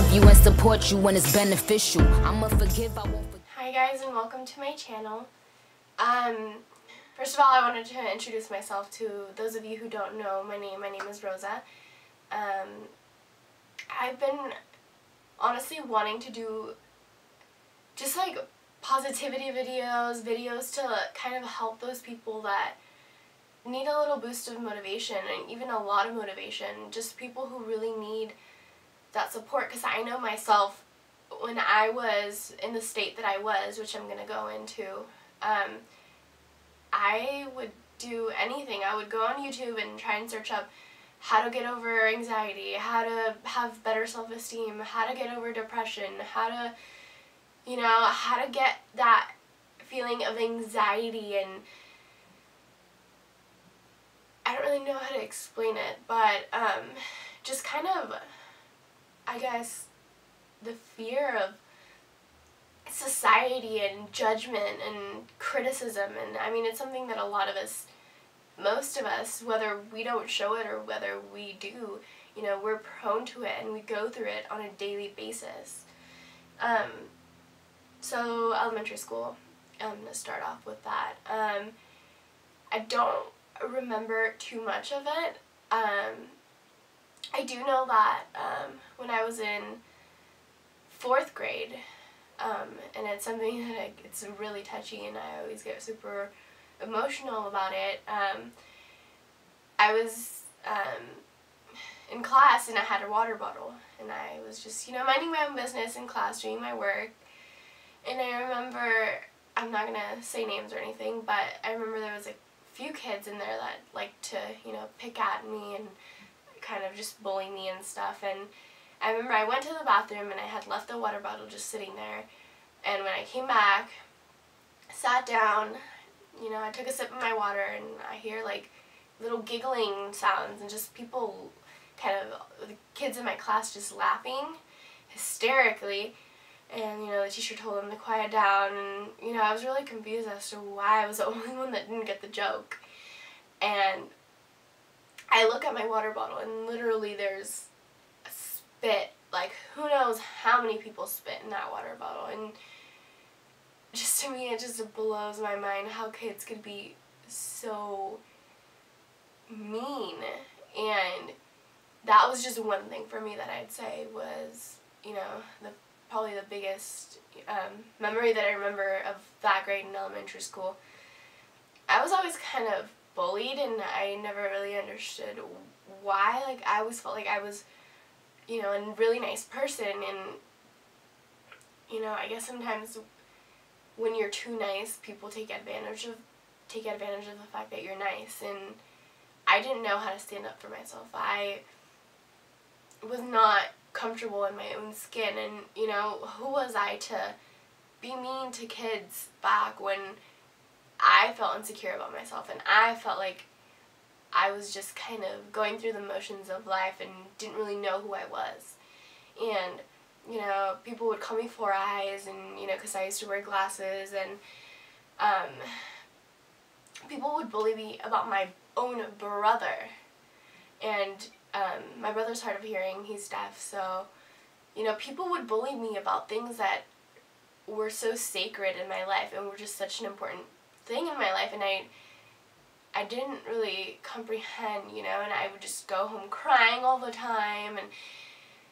love you and support you when it's beneficial. I'ma forgive, I won't forget. Hi guys, and welcome to my channel. First of all, I wanted to introduce myself to those of you who don't know my name. My name is Rosa. I've been honestly wanting to do just like positivity videos to kind of help those people that need a little boost of motivation and even a lot of motivation, just people who really need that support, because I know myself when I was in the state that I was, which I'm going to go into, I would do anything. I would go on YouTube and try and search up how to get over anxiety, how to have better self-esteem, how to get over depression, how to, how to get that feeling of anxiety, and I don't really know how to explain it, but just kind of, I guess, the fear of society and judgment and criticism. And I mean, it's something that a lot of us, most of us, whether we don't show it or whether we do, we're prone to it and we go through it on a daily basis. So elementary school, I'm going to start off with that. I don't remember too much of it. I do know that when I was in 4th grade, and it's something that it's really touchy and I always get super emotional about it, I was in class and I had a water bottle and I was just, minding my own business in class, doing my work, and I remember, I'm not going to say names or anything, but I remember there was a few kids in there that liked to, pick at me and kind of just bully me and stuff. And I remember I went to the bathroom and I had left the water bottle just sitting there, and when I came back, sat down, I took a sip of my water and I hear like little giggling sounds and just people the kids in my class just laughing hysterically. And, the teacher told them to quiet down, and, I was really confused as to why I was the only one that didn't get the joke. And I look at my water bottle, and literally there's a spit, like, who knows how many people spit in that water bottle. And just to me, it just blows my mind how kids could be so mean. And that was just one thing for me that I'd say was, probably the biggest memory that I remember of that grade in elementary school. I was always kind of bullied, and I never really understood why. Like, I always felt like I was, a really nice person, and, I guess sometimes when you're too nice, people take advantage of the fact that you're nice, and I didn't know how to stand up for myself. I was not comfortable in my own skin, and who was I to be mean to kids back when I felt insecure about myself and I felt like I was just kind of going through the motions of life and didn't really know who I was. And people would call me Four Eyes, and because I used to wear glasses, and people would bully me about my own brother. And my brother's hard of hearing, he's deaf, so, people would bully me about things that were so sacred in my life and were just such an important thing in my life, and I didn't really comprehend, and I would just go home crying all the time, and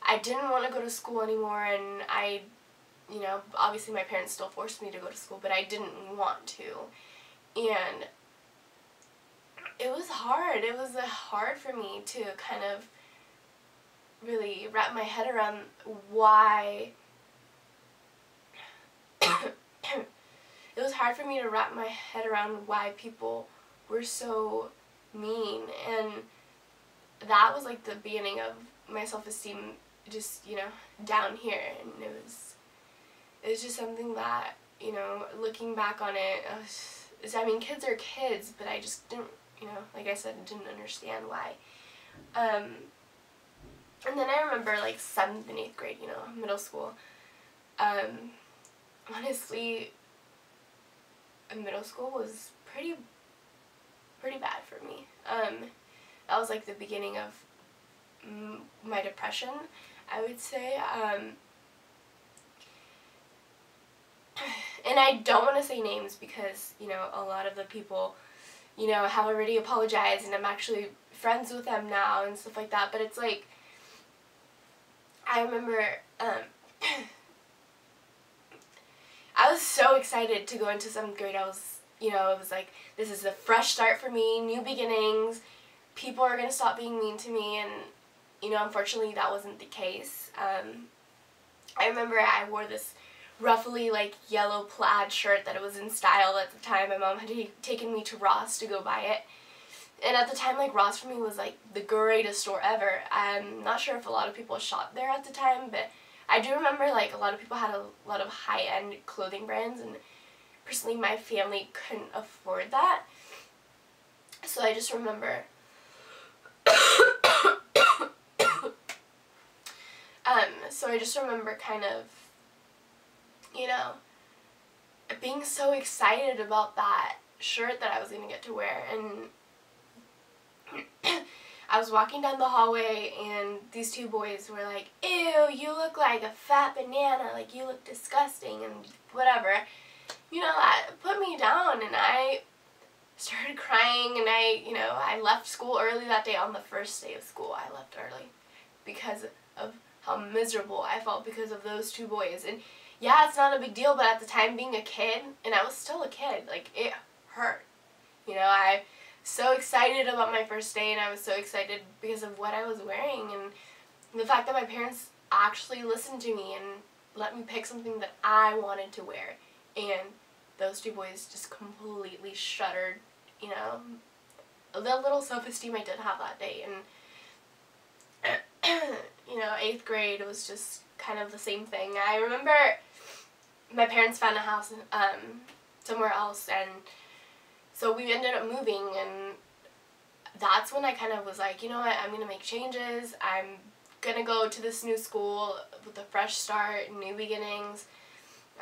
I didn't want to go to school anymore, and I, obviously my parents still forced me to go to school, but I didn't want to, and it was hard. It was hard for me to kind of really wrap my head around why it was hard for me to wrap my head around why people were so mean, and that was like the beginning of my self-esteem just, down here, and it was just something that, looking back on it, I mean, kids are kids, but I just didn't, like I said, didn't understand why. And then I remember, like, 7th and 8th grade, middle school. Honestly, middle school was pretty bad for me. That was, like, the beginning of my depression. I would say. And I don't want to say names because, you know, a lot of the people, you know, have already apologized and I'm actually friends with them now and stuff like that. But it's like, I remember, I was so excited to go into 7th grade. I was, you know, it was like, this is a fresh start for me, new beginnings. People are going to stop being mean to me, and, you know, unfortunately that wasn't the case. I remember I wore this ruffly, like, yellow plaid shirt that it was in style at the time. My mom had taken me to Ross to go buy it. And at the time, like, Ross for me was, like, the greatest store ever. I'm not sure if a lot of people shopped there at the time, but I do remember, like, a lot of people had a lot of high-end clothing brands, and personally my family couldn't afford that. So I just remember kind of, you know, being so excited about that shirt that I was going to get to wear. And I was walking down the hallway and these two boys were like, ew, you look like a fat banana, like you look disgusting and whatever. You know, that put me down, and I started crying, and I left school early that day. On the first day of school, I left early because of how miserable I felt because of those two boys. And yeah, it's not a big deal, but at the time, being a kid, and I was still a kid, like, it hurt. You know, I so excited about my first day, and I was so excited because of what I was wearing, and the fact that my parents actually listened to me and let me pick something that I wanted to wear. And those two boys just completely shuttered, you know, the little self-esteem I did have that day. And you know, 8th grade was just kind of the same thing. I remember my parents found a house somewhere else, and so we ended up moving, and that's when I kind of was like, you know what, I'm going to make changes. I'm going to go to this new school with a fresh start, new beginnings.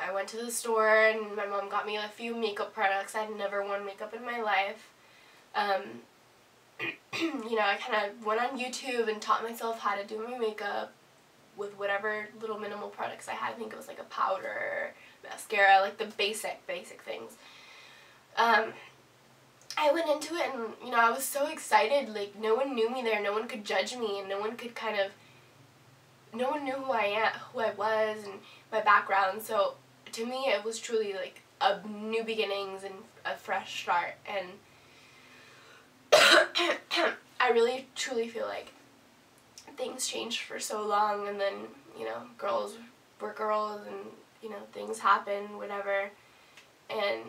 I went to the store, and my mom got me a few makeup products. I'd never worn makeup in my life. You know, I kind of went on YouTube and taught myself how to do my makeup with whatever little minimal products I had. I think it was like a powder, mascara, like the basic things. I went into it, and, you know, I was so excited. Like, no one knew me there. No one could judge me, and no one knew who I was and my background. So to me, it was truly like a new beginnings and a fresh start. And I really truly feel like things changed for so long, and then, you know, girls were girls, and, you know, things happened, whatever. And,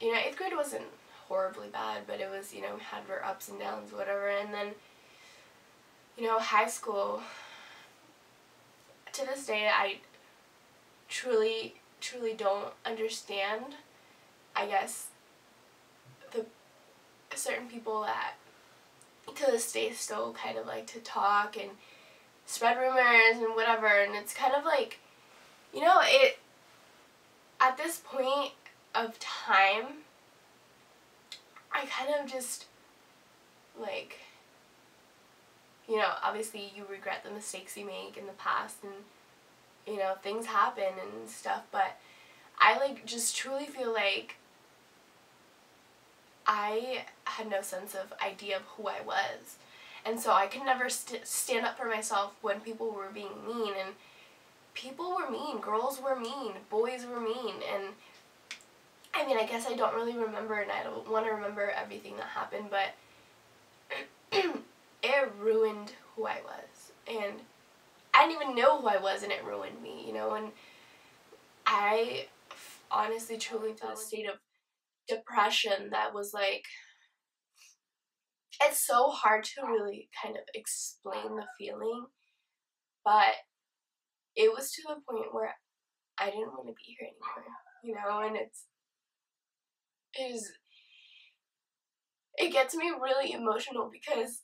you know, 8th grade wasn't horribly bad, but it was, you know, had our ups and downs, whatever. And then, you know, high school, to this day, I truly don't understand, I guess, the certain people that to this day still kind of like to talk and spread rumors and whatever. And it's kind of like, you know, at this point of time, I kind of just, like, you know, obviously you regret the mistakes you make in the past, and, you know, things happen and stuff, but I, like, just truly feel like I had no sense of idea of who I was, and so I could never stand up for myself when people were being mean. And people were mean, girls were mean, boys were mean, and I mean, I guess I don't really remember, and I don't want to remember everything that happened, but it ruined who I was, and I didn't even know who I was, and it ruined me, you know. And I honestly truly felt a state of depression that was like, it's so hard to really kind of explain the feeling, but it was to the point where I didn't want to be here anymore, you know. And it gets me really emotional because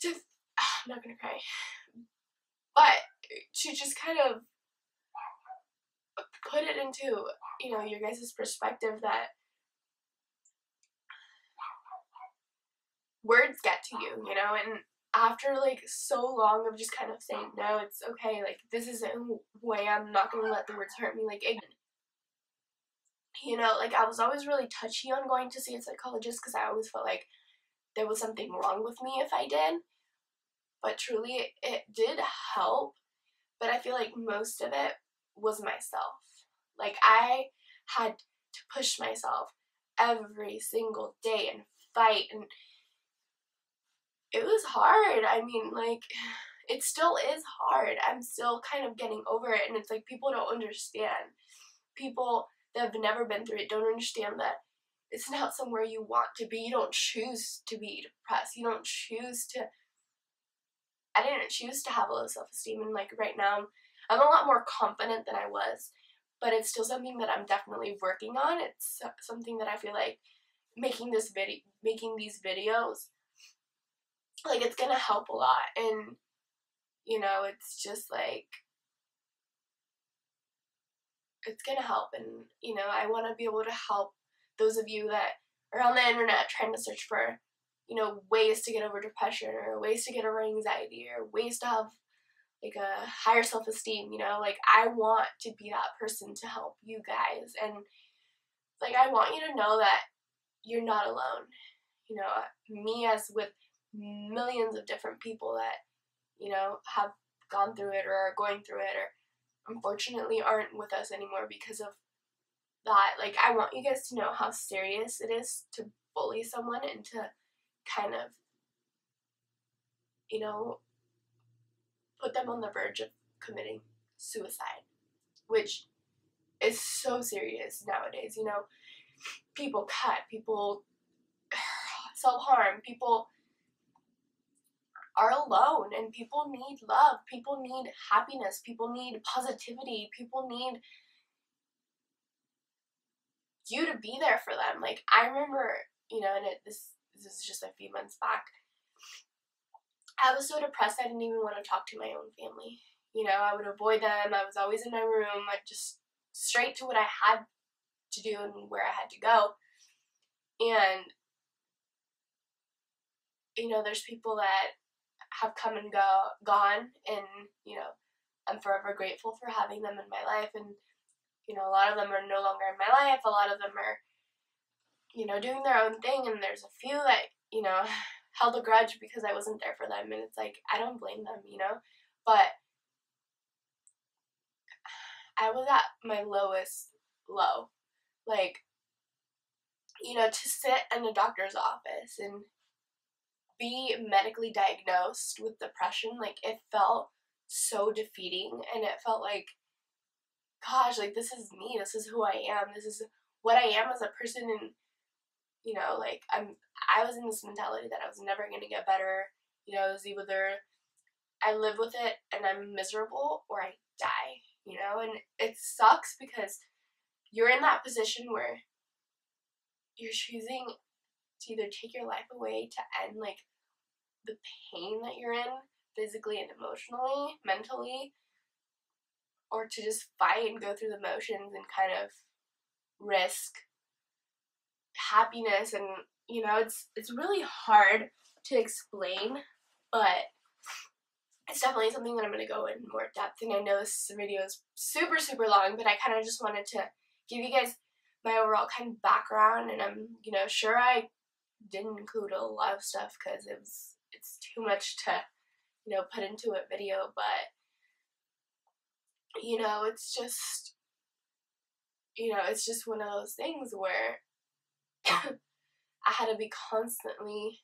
I'm not gonna cry, but to just kind of put it into, you know, your guys' perspective, that words get to you, you know. And after like so long of just kind of saying, no, it's okay, like this isn't who I am, I'm not gonna let the words hurt me, like you know, like I was always really touchy on going to see a psychologist because I always felt like there was something wrong with me if I did. But truly, it did help. But I feel like most of it was myself. Like I had to push myself every single day and fight, and it was hard. I mean, like, it still is hard. I'm still kind of getting over it, and it's like people don't understand. People that have never been through it don't understand that it's not somewhere you want to be. You don't choose to be depressed. You don't choose to. I didn't choose to have a low self-esteem, and like right now, I'm a lot more confident than I was, but it's still something that I'm definitely working on. It's something that I feel like making these videos, like it's gonna help a lot, and you know, it's just like it's gonna help, and you know, I want to be able to help those of you that are on the internet trying to search for, you know, ways to get over depression or ways to get over anxiety or ways to have like a higher self-esteem, you know, like I want to be that person to help you guys, and like I want you to know that you're not alone, you know, me as with millions of different people that, you know, have gone through it or are going through it or unfortunately aren't with us anymore because of that. Like I want you guys to know how serious it is to bully someone and to kind of, you know, put them on the verge of committing suicide, which is so serious nowadays. You know, people cut, people self-harm, people are alone, and people need love, people need happiness, people need positivity, people need you to be there for them. Like I remember, you know, and this is just a few months back, I was so depressed I didn't even want to talk to my own family. You know, I would avoid them. I was always in my room. I'd just straight to what I had to do and where I had to go. And, you know, there's people that have come and gone, and, you know, I'm forever grateful for having them in my life. And, you know, a lot of them are no longer in my life. A lot of them are, you know, doing their own thing. And there's a few that, you know, held a grudge because I wasn't there for them. And it's like, I don't blame them, you know. But I was at my lowest low. Like, you know, to sit in a doctor's office and be medically diagnosed with depression, like, it felt so defeating, and it felt like, gosh, like, this is me, this is who I am, this is what I am as a person, and, you know, like, I was in this mentality that I was never gonna get better, you know, it was either I live with it and I'm miserable, or I die, you know, and it sucks because you're in that position where you're choosing to either take your life away to end, like, the pain that you're in, physically and emotionally, mentally, or to just fight and go through the motions and kind of risk happiness. And, you know, it's really hard to explain, but it's definitely something that I'm going to go in more depth. And I know this video is super, super long, but I kind of just wanted to give you guys my overall kind of background, and I'm, you know, sure I didn't include a lot of stuff because it's too much to, you know, put into a video, but, you know, it's just, you know, it's just one of those things where I had to be constantly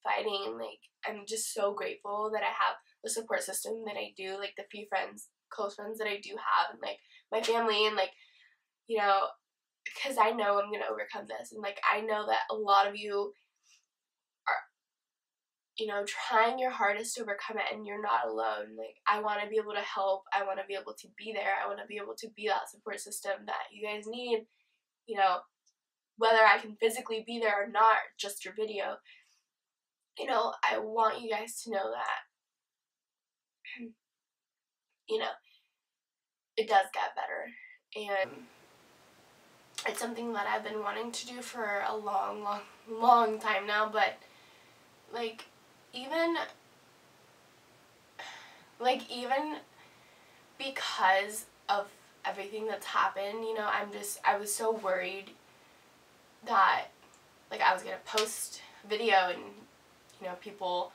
fighting, and, like, I'm just so grateful that I have the support system that I do, like, the few friends, close friends that I do have, and, like, my family, and, like, you know, because I know I'm going to overcome this, and, like, I know that a lot of you are, you know, trying your hardest to overcome it, and you're not alone. Like, I want to be able to help, I want to be able to be there, I want to be able to be that support system that you guys need, you know, whether I can physically be there or not, just your video. You know, I want you guys to know that, you know, it does get better, and it's something that I've been wanting to do for a long, long, long time now, but, like, even, like, even because of everything that's happened, you know, I was so worried that, like, I was gonna post video and, you know, people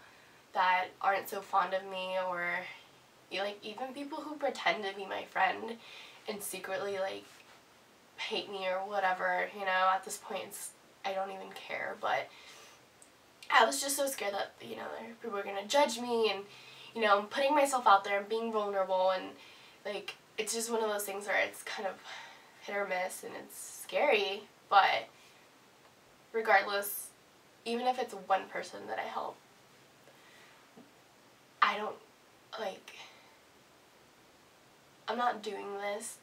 that aren't so fond of me, or, you know, like, even people who pretend to be my friend and secretly, like, hate me or whatever, you know, at this point, I don't even care, but I was just so scared that, you know, people were gonna judge me, and, you know, I'm putting myself out there and being vulnerable, and, like, it's just one of those things where it's kind of hit or miss, and it's scary, but regardless, even if it's one person that I help, I don't, like, I'm not doing this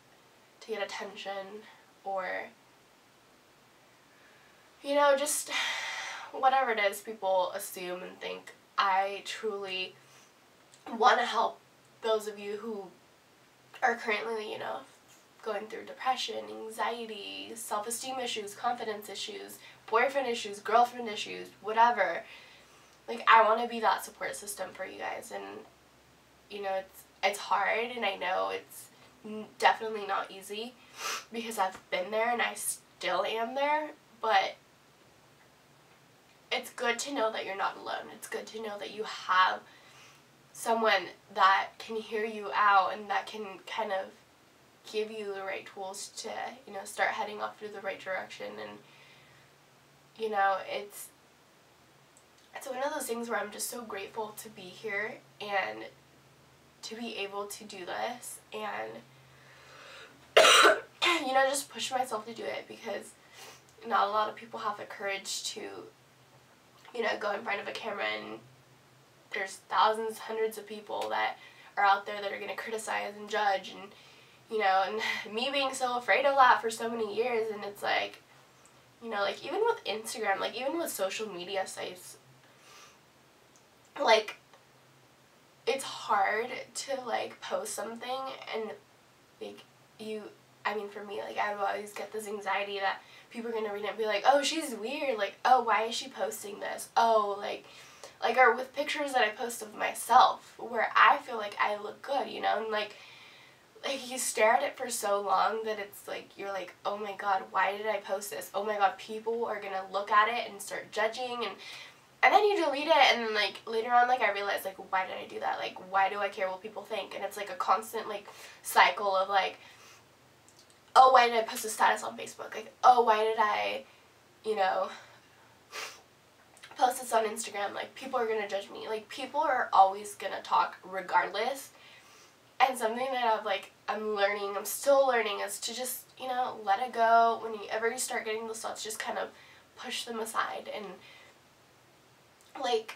to get attention or, you know, just whatever it is people assume and think. I truly want to help those of you who are currently, you know, going through depression, anxiety, self-esteem issues, confidence issues, boyfriend issues, girlfriend issues, whatever. Like, I want to be that support system for you guys, and, you know, it's hard, and I know it's definitely not easy because I've been there and I still am there, but it's good to know that you're not alone. It's good to know that you have someone that can hear you out and that can kind of give you the right tools to, you know, start heading off through the right direction. And, you know, it's one of those things where I'm just so grateful to be here and to be able to do this and, you know, just push myself to do it, because not a lot of people have the courage to, you know, go in front of a camera, and there's thousands, hundreds of people that are out there that are going to criticize and judge, and, you know, and me being so afraid of that for so many years. And it's like, you know, like, even with Instagram, like, even with social media sites, like, it's hard to, like, post something and, like, I mean, for me, like, I would always get this anxiety that people are going to read it and be like, oh, she's weird, like, oh, why is she posting this? Oh, like, or with pictures that I post of myself, where I feel like I look good, you know, and, like, you stare at it for so long that it's, like, you're like, oh my god, why did I post this? Oh my god, people are going to look at it and start judging, and then you delete it, and then, like, later on, like, I realized, like, why did I do that? Like, why do I care what people think? And it's, like, a constant, like, cycle of, like, oh, why did I post a status on Facebook? Like, oh, why did I, you know, post this on Instagram? Like, people are going to judge me. Like, people are always going to talk regardless. And something that I'm still learning is to just, you know, let it go. Whenever you start getting those thoughts, just kind of push them aside. And, like,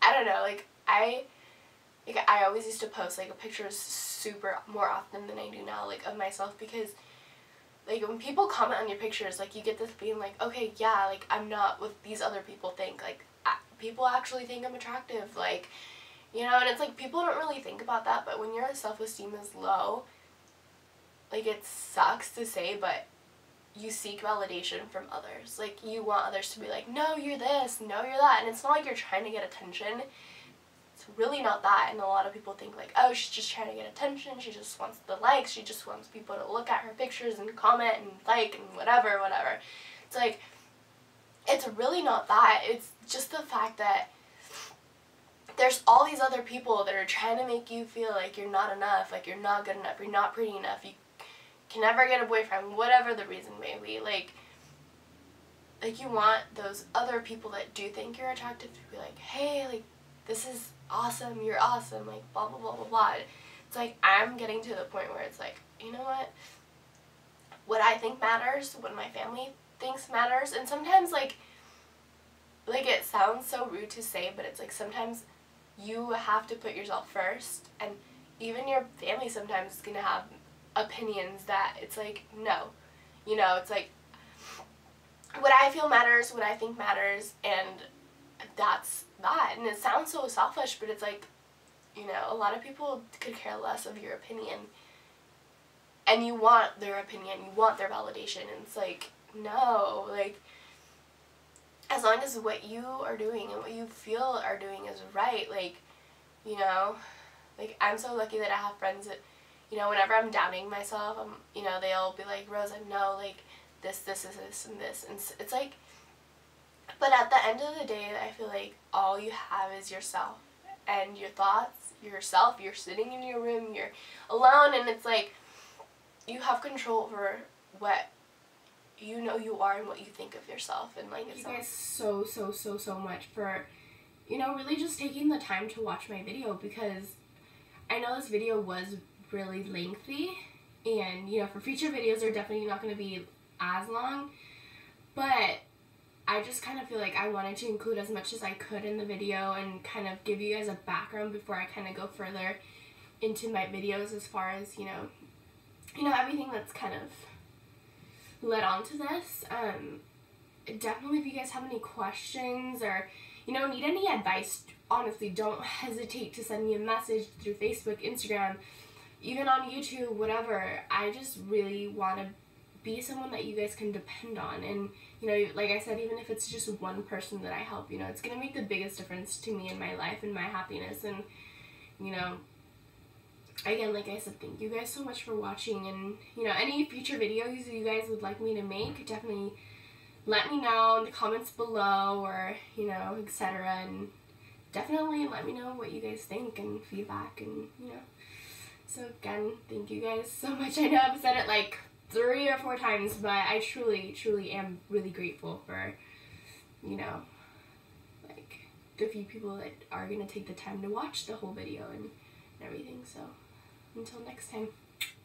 I don't know, like, I always used to post, like, pictures super more often than I do now, like, of myself, because, like, when people comment on your pictures, like, you get this being like, okay, yeah, like, I'm not what these other people think, like, people actually think I'm attractive, like, you know, and it's like, people don't really think about that, but when your self-esteem is low, like, it sucks to say, but you seek validation from others. Like, you want others to be like, no, you're this, no, you're that, and it's not like you're trying to get attention. It's really not that, and a lot of people think, like, oh, she's just trying to get attention, she just wants the likes, she just wants people to look at her pictures and comment and like and whatever. It's like, it's really not that. It's just the fact that there's all these other people that are trying to make you feel like you're not enough, like you're not good enough, you're not pretty enough, you can never get a boyfriend, whatever the reason may be. Like, you want those other people that do think you're attractive to be like, hey, like, this is awesome, you're awesome, like, blah, blah, blah, blah, blah. It's like, I'm getting to the point where it's like, you know what I think matters, what my family thinks matters, and sometimes, like, it sounds so rude to say, but it's like, sometimes you have to put yourself first, and even your family sometimes is gonna have opinions that it's like, no, you know, it's like, what I feel matters, what I think matters, and that's that. And it sounds so selfish, but it's like, you know, a lot of people could care less of your opinion, and you want their opinion, you want their validation, and it's like, no, like, as long as what you are doing and what you feel are doing is right, like, you know, like, I'm so lucky that I have friends that, you know, whenever I'm doubting myself, you know, they'll be like, Rosa, no, like, this, and this, and it's like, but at the end of the day, I feel like all you have is yourself, and your thoughts, yourself. You're sitting in your room, you're alone, and it's like, you have control over what you know you are and what you think of yourself. And like, thank you guys so much for, you know, really just taking the time to watch my video, because I know this video was really lengthy, and you know, for future videos they're definitely not going to be as long, but I just kind of feel like I wanted to include as much as I could in the video and kind of give you guys a background before I kind of go further into my videos, as far as, you know, everything that's kind of led on to this. Definitely, if you guys have any questions or, you know, need any advice, honestly, don't hesitate to send me a message through Facebook, Instagram, even on YouTube, whatever. I just really want to be someone that you guys can depend on. And, you know, like I said, even if it's just one person that I help, you know, it's going to make the biggest difference to me in my life and my happiness. And, you know, again, like I said, thank you guys so much for watching. And, you know, any future videos you guys would like me to make, definitely let me know in the comments below, or, you know, etc. And definitely let me know what you guys think and feedback, and, you know. So again, thank you guys so much. I know I've said it like 3 or 4 times, but I truly am really grateful for, you know, like, the few people that are going to take the time to watch the whole video and everything. So until next time.